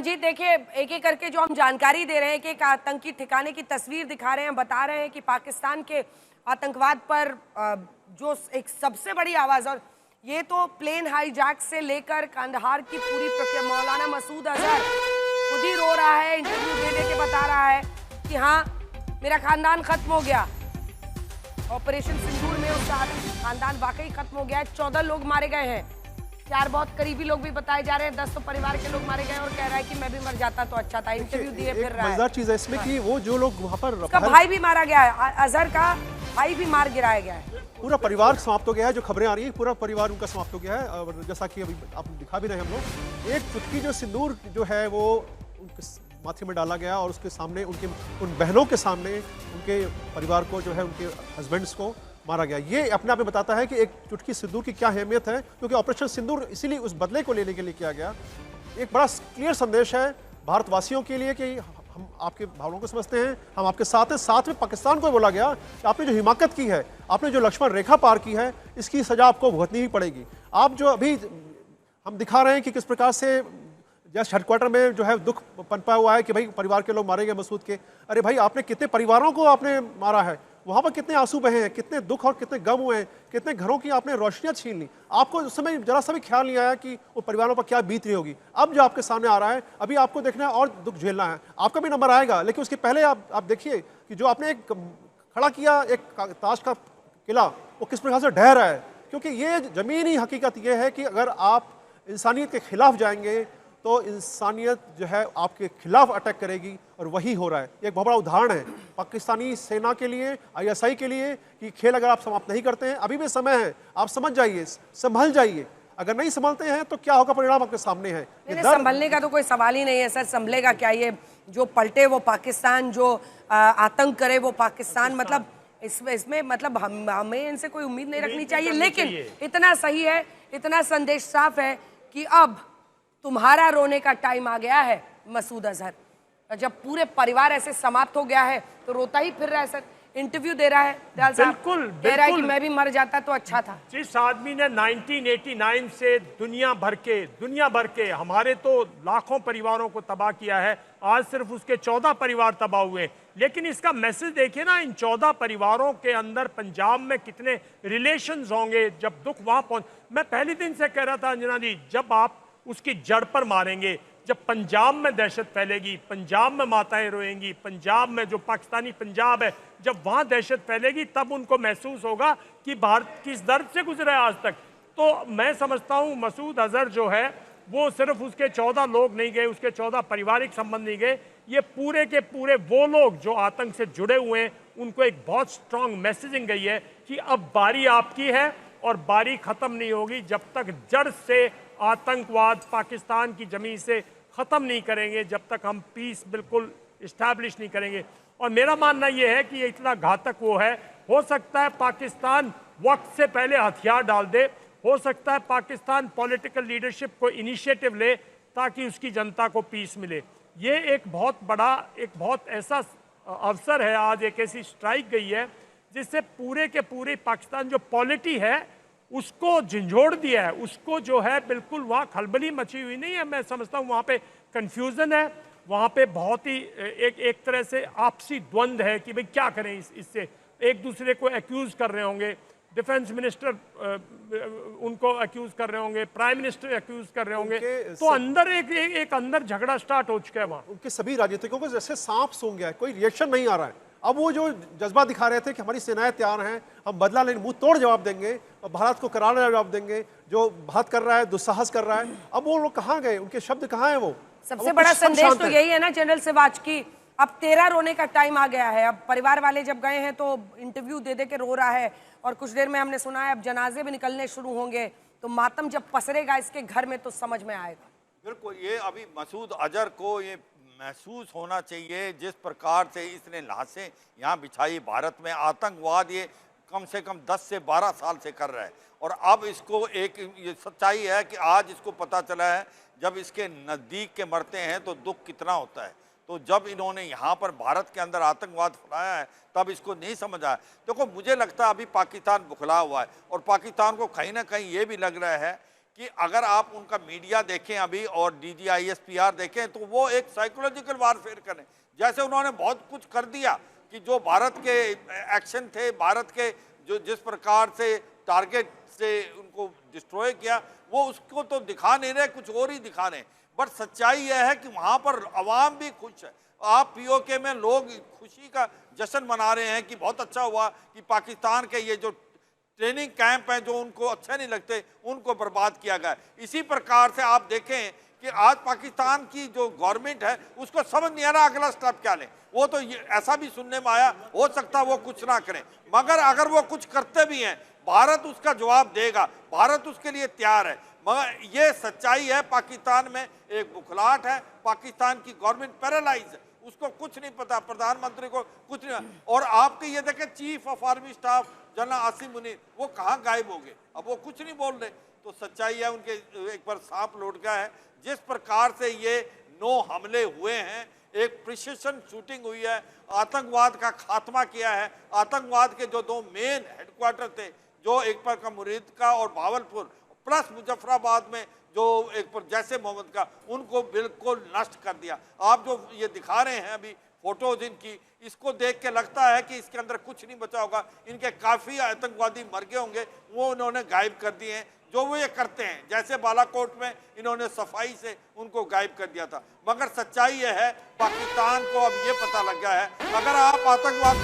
रंजीत, देखिए एक एक करके जो हम जानकारी दे रहे हैं कि एक आतंकी ठिकाने की तस्वीर दिखा रहे हैं, बता रहे हैं कि पाकिस्तान के आतंकवाद पर जो एक सबसे बड़ी आवाज़, और ये तो प्लेन हाईजैक से लेकर कंदहार की पूरी प्रक्रिया, मौलाना मसूद अजहर खुद ही रो रहा है, इंटरव्यू दे दे के बता रहा है कि हाँ मेरा खानदान खत्म हो गया। ऑपरेशन सिंदूर में उसका खानदान वाकई खत्म हो गया है। 14 लोग मारे गए हैं, 4 बहुत करीबी लोग भी बताए जा रहे हैं, 10 तो परिवार के लोग मारे गए और कह रहा है कि मैं भी मर जाता तो अच्छा था। इंटरव्यू दिए फिर रहा है। मजेदार चीज है इसमें कि वो जो लोग वहाँ पर, उसका भाई भी मारा गया है, अजहर का भाई भी मार गिराया गया है। पूरा परिवार समाप्त हो गया है। जो खबरें आ रही है पूरा परिवार उनका समाप्त हो गया है। और जैसा कि अभी आप दिखा भी रहे हैं हम लोग, एक चुटकी जो सिंदूर जो है वो उनके माथे में डाला गया और उसके सामने उन बहनों के सामने उनके परिवार को जो है उनके हस्बैंड्स को मारा गया। ये अपने आप में बताता है कि एक चुटकी सिंदूर की क्या अहमियत है, क्योंकि ऑपरेशन सिंदूर इसीलिए उस बदले को लेने के लिए किया गया। एक बड़ा क्लियर संदेश है भारतवासियों के लिए कि हम आपके भावनाओं को समझते हैं, हम आपके साथ हैं। साथ में पाकिस्तान को बोला गया कि आपने जो हिमाकत की है, आपने जो लक्ष्मण रेखा पार की है, इसकी सजा आपको भुगतनी ही पड़ेगी। आप जो अभी हम दिखा रहे हैं कि किस प्रकार से जस्ट हेडक्वार्टर में जो है दुख पनपा हुआ है कि भाई परिवार के लोग मारे गए मसूद के। अरे भाई, आपने कितने परिवारों को आपने मारा है, वहाँ पर कितने आंसू बहे हैं, कितने दुख और कितने गम हुए हैं, कितने घरों की आपने रोशनियाँ छीन ली। आपको उस समय जरा सा भी ख्याल नहीं आया कि वो परिवारों पर क्या बीत रही होगी। अब जो आपके सामने आ रहा है, अभी आपको देखना है और दुख झेलना है। आपका भी नंबर आएगा, लेकिन उसके पहले आप देखिए कि जो आपने एक खड़ा किया एक ताश का किला, वो किस प्रकार से ढह रहा है। क्योंकि ये ज़मीनी हकीकत ये है कि अगर आप इंसानियत के खिलाफ जाएंगे तो इंसानियत जो है आपके खिलाफ अटैक करेगी, और वही हो रहा है। एक बहुत बड़ा उदाहरण है पाकिस्तानी सेना के लिए, ISI के लिए, कि खेल अगर आप समाप्त नहीं करते हैं, अभी भी समय है, आप समझ जाइए, संभल जाइए। अगर नहीं संभलते हैं तो क्या होगा, परिणाम आपके सामने है। संभलने का तो कोई सवाल ही नहीं है सर। संभलेगा क्या? ये जो पलटे वो पाकिस्तान, जो आतंक करे वो पाकिस्तान। मतलब इसमें मतलब हमें इनसे कोई उम्मीद नहीं रखनी चाहिए। लेकिन इतना सही है, इतना संदेश साफ है कि अब तुम्हारा रोने का टाइम आ गया है मसूद अजहर। जब पूरे परिवार ऐसे समाप्त हो गया है तो रोता ही फिर रहा है सर। इंटरव्यू दे रहा है दयाल साहब, कह रहा है कि मैं भी मर जाता तो अच्छा था। जिस आदमी ने 1989 से दुनिया भर के हमारे तो लाखों परिवारों को तबाह किया है, आज सिर्फ उसके 14 परिवार तबाह हुए। लेकिन इसका मैसेज देखिए ना, इन 14 परिवारों के अंदर पंजाब में कितने रिलेशंस होंगे जब दुख वहां पहुंच। मैं पहले दिन से कह रहा था अंजना जी, जब आप उसकी जड़ पर मारेंगे, जब पंजाब में दहशत फैलेगी, पंजाब में माताएं रोएंगी, पंजाब में जो पाकिस्तानी पंजाब है, जब वहां दहशत फैलेगी, तब उनको महसूस होगा कि भारत किस दर्द से गुजरा है आज तक। तो मैं समझता हूं मसूद अजहर जो है वो सिर्फ उसके 14 लोग नहीं गए, उसके 14 पारिवारिक संबंध नहीं गए, ये पूरे के पूरे वो लोग जो आतंक से जुड़े हुए हैं, उनको एक बहुत स्ट्रांग मैसेजिंग गई है कि अब बारी आपकी है और बारी खत्म नहीं होगी जब तक जड़ से आतंकवाद पाकिस्तान की जमीन से ख़त्म नहीं करेंगे, जब तक हम पीस बिल्कुल इस्टेब्लिश नहीं करेंगे। और मेरा मानना यह है कि ये इतना घातक वो है, हो सकता है पाकिस्तान वक्त से पहले हथियार डाल दे, हो सकता है पाकिस्तान पॉलिटिकल लीडरशिप को इनिशिएटिव ले ताकि उसकी जनता को पीस मिले। ये एक बहुत बड़ा, एक बहुत ऐसा अवसर है, आज एक ऐसी स्ट्राइक गई है जिससे पूरे के पूरे पाकिस्तान जो पॉलिटी है उसको झंझोड़ दिया है, उसको जो है बिल्कुल वहाँ खलबली मची हुई नहीं है। मैं समझता हूँ वहाँ पे कंफ्यूजन है, वहाँ पे बहुत ही एक तरह से आपसी द्वंद्व है कि भाई क्या करें इससे। एक दूसरे को एक्यूज कर रहे होंगे, डिफेंस मिनिस्टर उनको एक्यूज कर रहे होंगे, प्राइम मिनिस्टर एक्यूज कर रहे होंगे, तो अंदर एक अंदर झगड़ा स्टार्ट हो चुका है वहाँ। उनके सभी राजनीतिकों को जैसे सांप सूंघ गया है, कोई रिएक्शन नहीं आ रहा है। अब वो जो जज्बा दिखा रहे थे कि हमारी सेनाएं तैयार हैं, हम बदला लेने मुंह तोड़ जवाब देंगे और भारत को करारा जवाब देंगे, जो बात कर रहा है दुस्साहस कर रहा है, अब वो लोग कहाँ गए, उनके शब्द कहाँ हैं? वो सबसे बड़ा संदेश तो यही है ना जनरल सिवाच की, अब तेरा रोने का टाइम आ गया है। अब परिवार वाले जब गए हैं तो इंटरव्यू दे दे के रो रहा है, और कुछ देर में हमने सुना है अब जनाजे भी निकलने शुरू होंगे, तो मातम जब पसरेगा इसके घर में तो समझ में आएगा। बिल्कुल, ये अभी मसूद अजहर को ये महसूस होना चाहिए जिस प्रकार से इसने लाशें यहाँ बिछाई भारत में। आतंकवाद ये कम से कम 10 से 12 साल से कर रहा है, और अब इसको एक ये सच्चाई है कि आज इसको पता चला है जब इसके नज़दीक के मरते हैं तो दुख कितना होता है। तो जब इन्होंने यहाँ पर भारत के अंदर आतंकवाद फैलाया है तब इसको नहीं समझ आया। देखो, मुझे लगता है अभी पाकिस्तान बुखला हुआ है, और पाकिस्तान को कहीं ना कहीं ये भी लग रहा है कि अगर आप उनका मीडिया देखें अभी और DGISPR देखें तो वो एक साइकोलॉजिकल वारफेयर करें। जैसे उन्होंने बहुत कुछ कर दिया कि जो भारत के एक्शन थे, भारत के जो जिस प्रकार से टारगेट से उनको डिस्ट्रॉय किया, वो उसको तो दिखा नहीं रहे, कुछ और ही दिखा रहे। बट सच्चाई यह है कि वहाँ पर अवाम भी खुश है। आप POK में लोग खुशी का जश्न मना रहे हैं कि बहुत अच्छा हुआ कि पाकिस्तान के ये जो ट्रेनिंग कैंप हैं जो उनको अच्छे नहीं लगते, उनको बर्बाद किया गया। इसी प्रकार से आप देखें कि आज पाकिस्तान की जो गवर्नमेंट है उसको समझ नहीं आ रहा अगला स्टेप क्या लें। वो तो ऐसा भी सुनने में आया, हो सकता है वो कुछ ना करें, मगर अगर वो कुछ करते भी हैं भारत उसका जवाब देगा, भारत उसके लिए तैयार है। मगर ये सच्चाई है, पाकिस्तान में एक बुखलाहट है, पाकिस्तान की गवर्नमेंट पैरालाइज है, उसको कुछ नहीं पता, प्रधानमंत्री को कुछ नहीं। और आपके ये देखें chief of army staff general Asim Munir, वो कहाँ गायब हो गए, अब वो कुछ नहीं बोल रहे। तो सच्चाई है उनके एक बार सांप लौट गया है। जिस प्रकार से ये 9 हमले हुए हैं, एक प्रिसिशन शूटिंग हुई है, आतंकवाद का खात्मा किया है। आतंकवाद के जो 2 मेन हेडक्वार्टर थे, जो एक पर का मुरीद का और भावलपुर प्लस मुजफ्फराबाद में जो एक पर जैसे मोहम्मद का, उनको बिल्कुल नष्ट कर दिया। आप जो ये दिखा रहे हैं अभी फोटोज इनकी, इसको देख के लगता है कि इसके अंदर कुछ नहीं बचा होगा। इनके काफ़ी आतंकवादी मर गए होंगे, वो उन्होंने गायब कर दिए हैं जो वो ये करते हैं। जैसे बालाकोट में इन्होंने सफाई से उनको गायब कर दिया था। मगर सच्चाई ये है, पाकिस्तान को अब ये पता लग गया है, अगर आप आतंकवाद